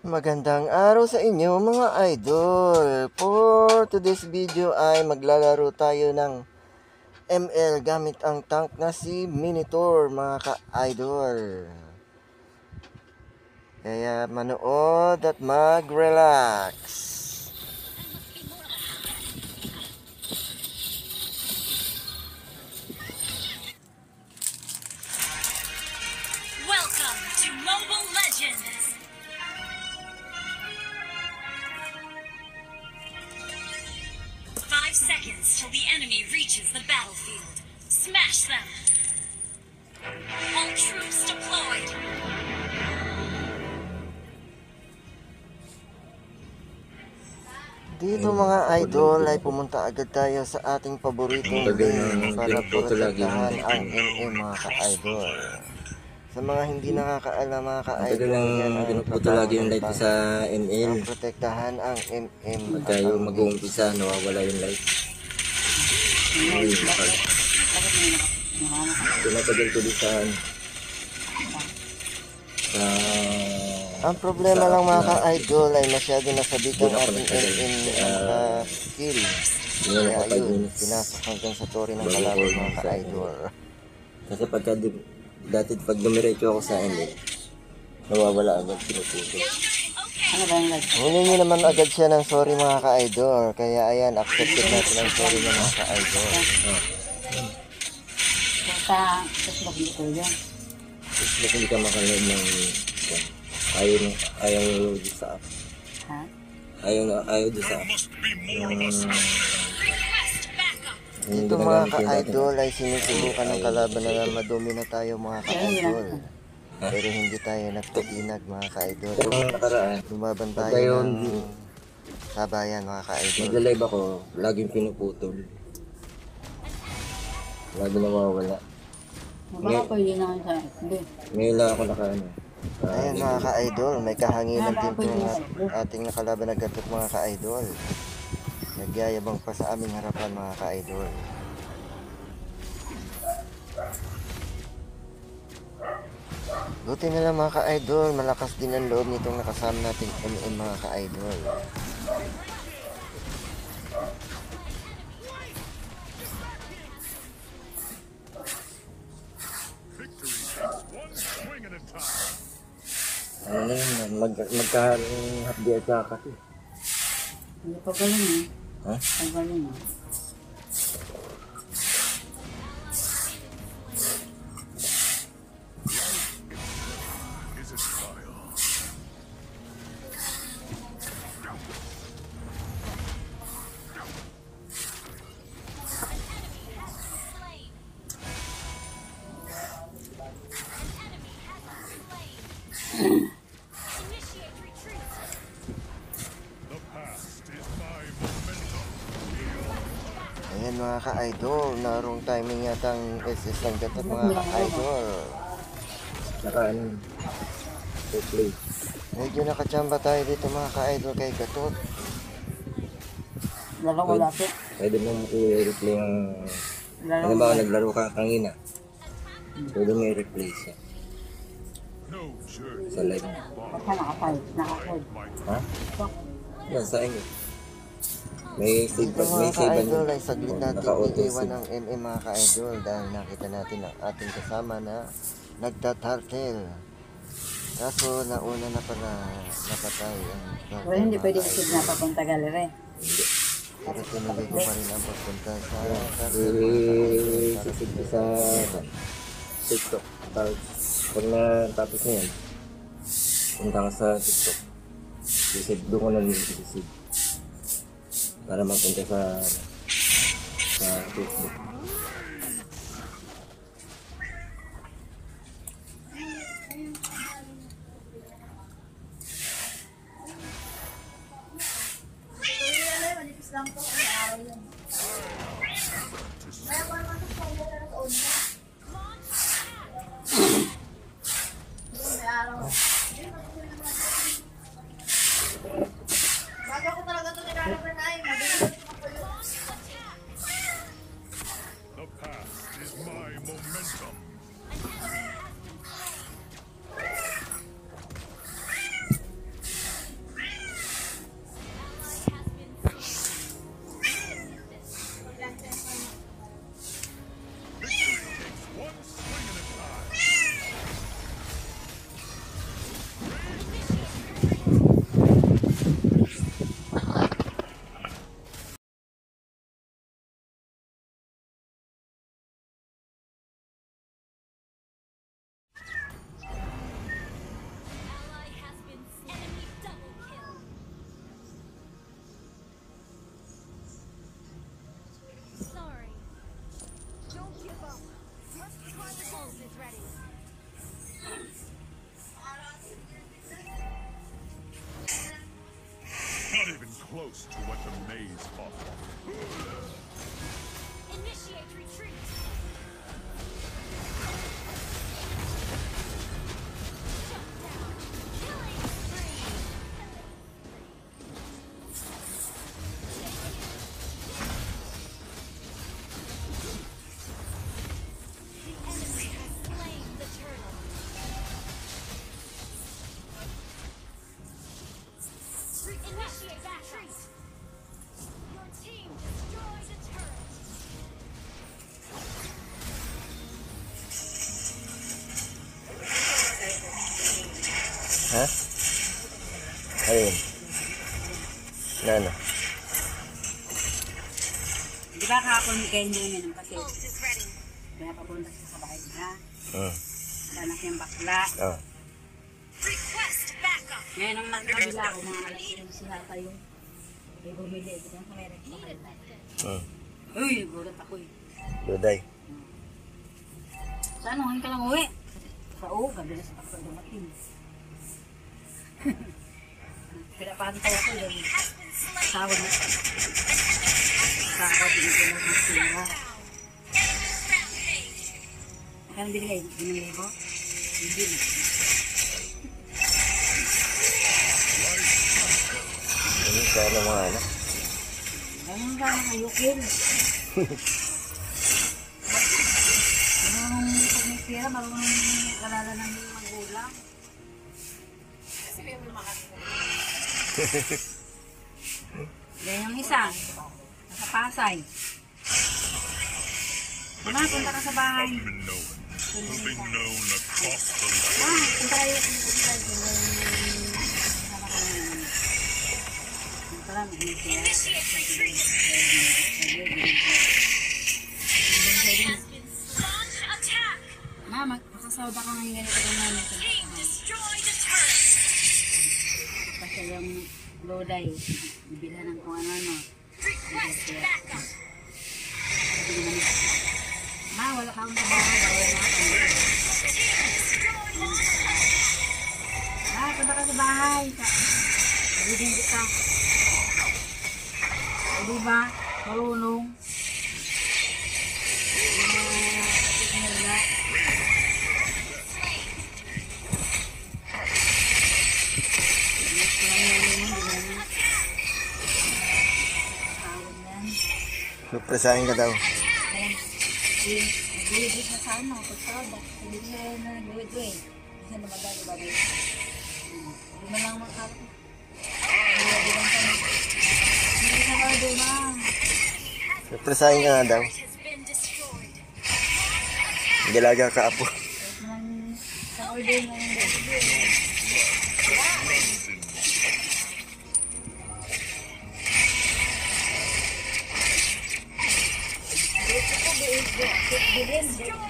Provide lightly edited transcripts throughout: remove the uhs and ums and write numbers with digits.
Magandang araw sa inyo mga idol. For today's video ay maglalaro tayo ng ML gamit ang tank na si Minotaur mga ka-idol. Kaya manood at mag-relax. Welcome to Mobile Legends! 5 seconds till the enemy reaches the battlefield. Smash them! All troops deployed! Dito mga idol ay pumunta agad tayo sa ating paboritong game para protektahan ang MM mga ka-idol. Sa mga hindi nakakaalam mga ka-idol, yan ang pinuputo lagi yung light sa ML. ang protektahan ang MM. Pagka yung mag-uumpisa, nawawala yung light. Pinatagal ko din sa ang problema lang mga ka-idol ay masyado nasabik ang ating MM skill. Kaya yun, pinasok hanggang sa tori ng kalaban mga ka-idol. Kasi pagka dati pag dumiretso ako sa ML, nawawala agad pinuputo. Huli nyo naman agad siya ng sorry mga ka-idol. Kaya ayan, accepted natin ang sorry ng mga ka-idol. Sa Facebook dito yun. Facebook hindi ka makalood ng ayaw doon sa app. Ha? Ayaw doon sa app. Dito mga ka-idol ay sinusubukan ng kalaban na madumi na tayo mga ka-idol. Pero hindi tayo nagtatinag mga ka-idol. Pero nakaraan, Lumaban tayo ng sabayan mga ka-idol. nag-live ako, laging pinuputol. Lagi nawawala. Baka pwede na sa FB. Ngayon lang ako nakaano. Ayan mga ka-idol, may kahanginan din po ang ating nakalaban na gatot mga ka-idol. Nagyayabang pa sa aming harapan mga ka-idol. Buti na lang mga ka-idol, malakas din ang loob nitong nakasama nating MM mga ka-idol. Ano na yun, magka-hapdi at saka kasi. Hindi pa galing eh. Ha? Pa galing eh. Ayan mga ka-idol, narong timing yata ang SS ng gatot mga ka-idol. Nakaano, replay. Medyo nakachamba tayo dito mga ka-idol kay gatot. Lalo ko dati. Pwede mo i-replay ang... Lalo Ano ko ba dati. naglaro ka kanina? Pwede mo i-replay siya. Sa live. Basta nakapay. Nakapay. Ha? Yan, sa inyo. May save Dito pa, may mga save ka-idol ay saglit natin naka-auto iiwan save. ng MM mga ka-idol dahil nakita natin ang ating kasama na nagtatartel. Kaso nauna na pala napatay ang Pero hindi pwede isip na papunta galeri. pero tinuloy ko pa rin ang pagpunta sa tartel mga ka-idol para Sisig sa TikTok. Pag natapos na yan, punta ka sa TikTok. Sisig, doon ko na sisig. Para magpunta sa Facebook. close to what the maze offers. Initiate retreat. Shut down. Killing spree. The enemy has slain the turtle. Initiate retreat. Your team destroyed a turret. Ha? Ayun. Na ano? Di ba kahapon kay Nene ng kasi Ult is ready. kaya papunta siya sa bahay niya. Hmm. Anak niyang bakla. Oh. Request backup. Ngayon ang nakabila ko, mga alas yun sila tayo. May bumili. Ito yung kamerek ko kayo. Hmm. Uy, nagulat ako eh. Duday. Saan ngayon ka lang uwi? Sa gabi na sa takot dumating. Pinapantay ako yung Has been slain. tawag na. Tawag din ko na sila. Enemy rampage. Kaya binigay, binigay ko. Hindi na. Ano sana mga anak? Ganun ka nakayukil. Marunong pag may pera, marunong kalala ng magulang. Yan yung isa. Nasa Pasay. Mama, punta ka sa bahay. Been known across the land. Punta kayo. Punta lang. Initiate retreat. Has been launch attack. Ma, makasawda ka ngayon ganito ka namin. Team destroyed a turret. Kasi yung loday, bibilhan ng kung ano-ano. Request backup. Ma, wala ka akong sa bahay. Bawal na ako. Ma, punta ka sa bahay. Pagiging kita. Di ba? Marunong. Surpresahin ka daw. Nag-iibig na sa ano, pagkada. Hindi na nag-iibig. Hindi na madali ba rin? Hindi mo lang makakita. Hindi na order na. Surpresahin ka nga daw. Has been destroyed. Dalaga ka apo. Sa order na yung Destroyed a turret.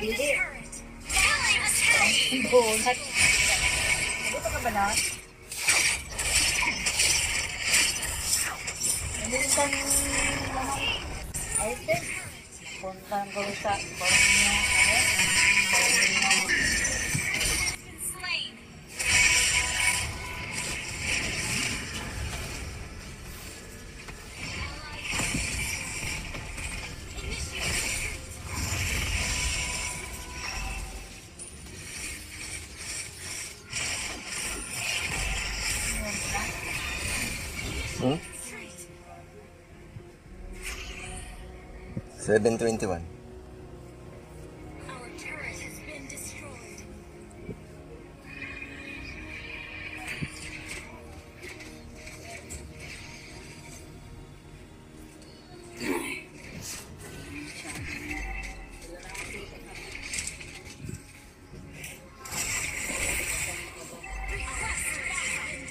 Killing attack. bonat. Dito ka ba na? Nandito kang lamang item. Puntahan ko sa phone niya. Been slain. Initiate retreat. Hmm? Retreat. 7:21. Our turret has been destroyed. Request backup.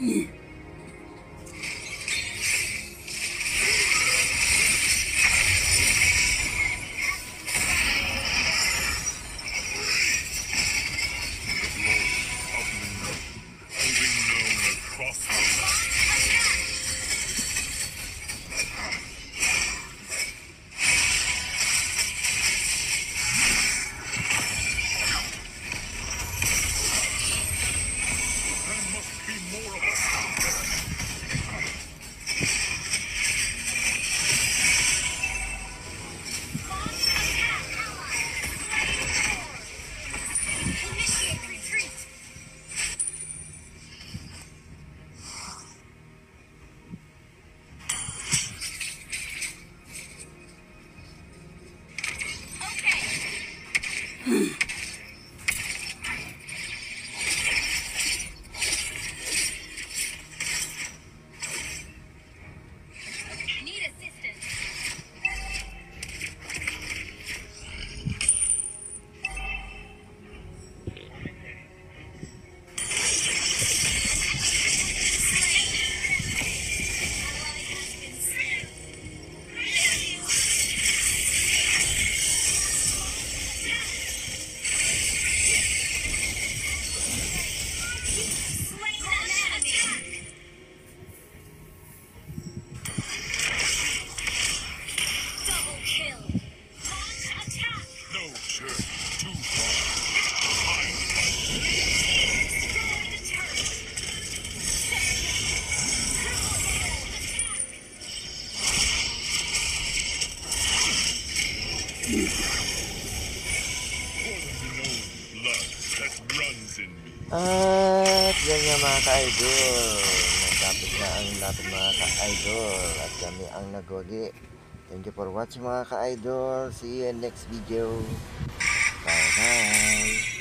Will be known across the land. There must be more of us. Initiate retreat. Need assistance. Slain an enemy. Double kill. Launch attack. No journey too far. Destroy the turret. For the known blood that runs in me. At yan nga mga ka-idol. Natapos na ang laban mga ka-idol. At kami ang nagwagi. Thank you for watching mga ka-idol. See you in next video. Bye bye.